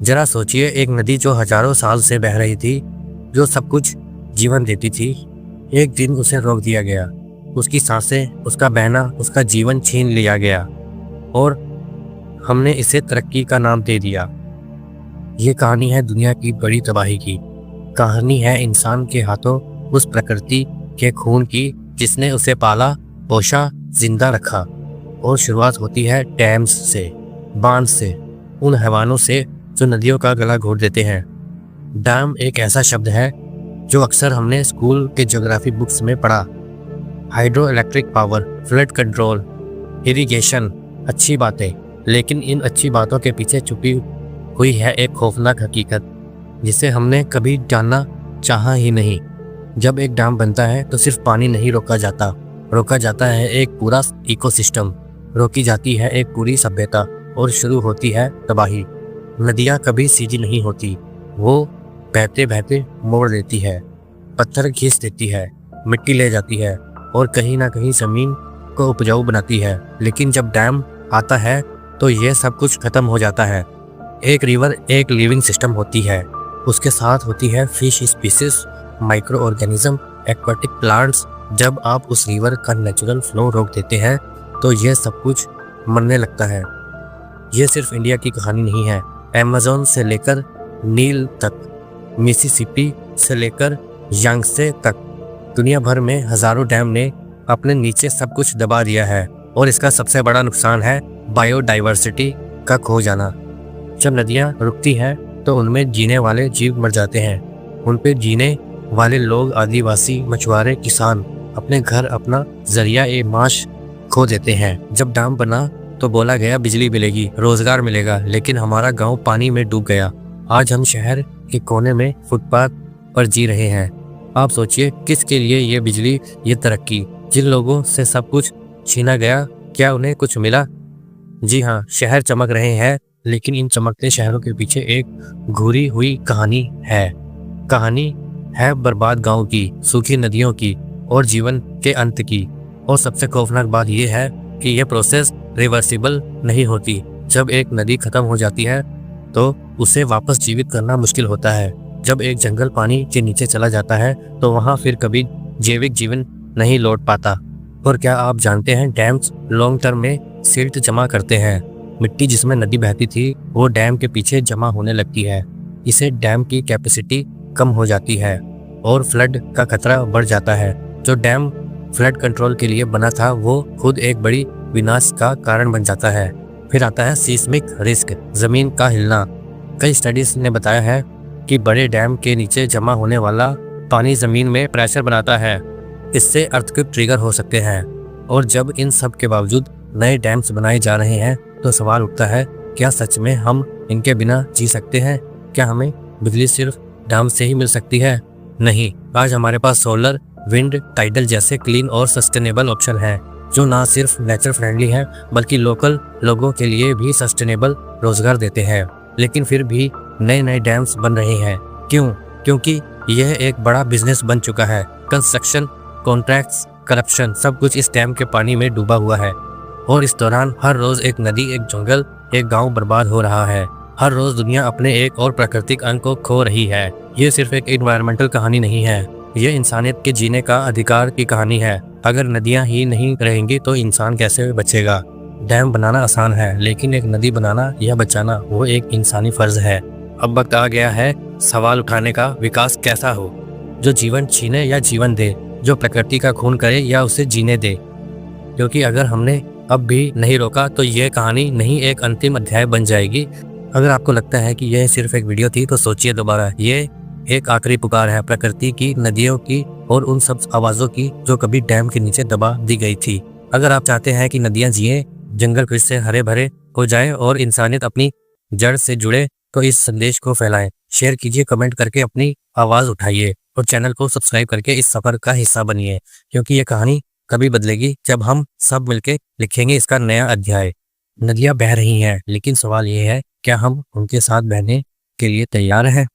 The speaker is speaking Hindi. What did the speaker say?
जरा सोचिए, एक नदी जो हजारों साल से बह रही थी, जो सब कुछ जीवन देती थी, एक दिन उसे रोक दिया गया। उसकी सांसें, उसका बहना, उसका जीवन छीन लिया गया और हमने इसे तरक्की का नाम दे दिया। ये कहानी है दुनिया की बड़ी तबाही की। कहानी है इंसान के हाथों उस प्रकृति के खून की जिसने उसे पाला, पोषा, जिंदा रखा। और शुरुआत होती है डैम्स से, बांध से, उन हैवानों से जो नदियों का गला घोट देते हैं। डैम एक ऐसा शब्द है जो अक्सर हमने स्कूल के ज्योग्राफी बुक्स में पढ़ा। Hydro electric power, flood control, irrigation, अच्छी बातें, लेकिन इन अच्छी बातों के पीछे छुपी हुई है एक खौफनाक हकीकत जिसे हमने कभी जानना चाहा ही नहीं। जब एक डैम बनता है तो सिर्फ पानी नहीं रोका जाता है एक पूरा इकोसिस्टम, रोकी जाती है एक पूरी सभ्यता और शुरू होती है तबाही। नदियाँ कभी सीधी नहीं होती, वो बहते बहते मोड़ देती है, पत्थर खींच देती है, मिट्टी ले जाती है और कहीं ना कहीं ज़मीन को उपजाऊ बनाती है। लेकिन जब डैम आता है तो यह सब कुछ खत्म हो जाता है। एक रिवर एक लिविंग सिस्टम होती है, उसके साथ होती है fish species, micro organism, aquatic plants. जब आप उस रिवर का नेचुरल फ्लो रोक देते हैं तो यह सब कुछ मरने लगता है। यह सिर्फ इंडिया की कहानी नहीं है। अमेज़न से लेकर नील तक, मिसिसिपी से लेकर यांगत्से तक, दुनिया भर में हजारों डैम ने अपने नीचे सब कुछ दबा दिया है। और इसका सबसे बड़ा नुकसान है बायोडाइवर्सिटी का खो जाना। जब नदियाँ रुकती हैं तो उनमें जीने वाले जीव मर जाते हैं। उन पे जीने वाले लोग, आदिवासी, मछुआरे, किसान अपने घर, अपना जरिया ए माश खो देते हैं। जब डैम बना तो बोला गया बिजली मिलेगी, रोजगार मिलेगा, लेकिन हमारा गांव पानी में डूब गया। आज हम शहर के कोने में फुटपाथ पर जी रहे हैं। आप सोचिए, किसके लिए ये बिजली, ये तरक्की? जिन लोगों से सब कुछ छीना गया, क्या उन्हें कुछ मिला? जी हाँ, शहर चमक रहे हैं, लेकिन इन चमकते शहरों के पीछे एक घुरी हुई कहानी है। कहानी है बर्बाद गांव की, सूखी नदियों की और जीवन के अंत की। और सबसे खौफनाक बात यह है कि यह प्रोसेस रिवर्सिबल नहीं होती। जब एक नदी खत्म हो जाती है तो उसे वापस जीवित करना मुश्किल होता है। जब एक जंगल पानी के नीचे चला जाता है तो वहां फिर कभी जैविक जीवन नहीं लौट पाता। और क्या आप जानते हैं, डैम्स लॉन्ग टर्म में सिल्ट जमा करते हैं। मिट्टी जिसमें नदी बहती थी वो डैम के पीछे जमा होने लगती है। इससे डैम की कैपेसिटी कम हो जाती है और फ्लड का खतरा बढ़ जाता है। जो डैम फ्लड कंट्रोल के लिए बना था वो खुद एक बड़ी विनाश का कारण बन जाता है। फिर आता है सीस्मिक रिस्क, जमीन का हिलना। कई स्टडीज ने बताया है कि बड़े डैम के नीचे जमा होने वाला पानी जमीन में प्रेशर बनाता है। इससे अर्थक्वेक ट्रिगर हो सकते हैं। और जब इन सब के बावजूद नए डैम्स बनाए जा रहे हैं तो सवाल उठता है, क्या सच में हम इनके बिना जी सकते हैं? क्या हमें बिजली सिर्फ डैम से ही मिल सकती है? नहीं, आज हमारे पास सोलर, विंड, टाइडल जैसे क्लीन और सस्टेनेबल ऑप्शन हैं, जो ना सिर्फ नेचर फ्रेंडली हैं बल्कि लोकल लोगों के लिए भी सस्टेनेबल रोजगार देते हैं। लेकिन फिर भी नए नए डैम्स बन रहे हैं। क्यों? क्योंकि यह एक बड़ा बिजनेस बन चुका है। कंस्ट्रक्शन, कॉन्ट्रैक्ट्स, करप्शन, सब कुछ इस डैम के पानी में डूबा हुआ है। और इस दौरान हर रोज एक नदी, एक जंगल, एक गांव बर्बाद हो रहा है। हर रोज दुनिया अपने एक और प्राकृतिक अंग को खो रही है। ये सिर्फ एक एनवायरमेंटल कहानी नहीं है, ये इंसानियत के जीने का अधिकार की कहानी है। अगर नदियां ही नहीं रहेंगी तो इंसान कैसे बचेगा? डैम बनाना आसान है, लेकिन एक नदी बनाना या बचाना वो एक इंसानी फर्ज है। अब वक्त आ गया है सवाल उठाने का, विकास कैसा हो? जो जीवन छीने या जीवन दे, जो प्रकृति का खून करे या उसे जीने दे। क्योंकि अगर हमने अब भी नहीं रोका तो यह कहानी नहीं एक अंतिम अध्याय बन जाएगी। अगर आपको लगता है कि यह सिर्फ एक वीडियो थी तो सोचिए दोबारा। ये एक आखिरी पुकार है प्रकृति की, नदियों की और उन सब आवाज़ों की जो कभी डैम के नीचे दबा दी गई थी। अगर आप चाहते हैं कि नदियां जिए, जंगल फिर से हरे भरे हो जाए और इंसानियत अपनी जड़ से जुड़े, तो इस संदेश को फैलाएं, शेयर कीजिए, कमेंट करके अपनी आवाज़ उठाइए और चैनल को सब्सक्राइब करके इस सफ़र का हिस्सा बनिए। क्योंकि ये कहानी कभी बदलेगी जब हम सब मिलके लिखेंगे इसका नया अध्याय। नदियां बह रही हैं, लेकिन सवाल ये है, क्या हम उनके साथ बहने के लिए तैयार हैं?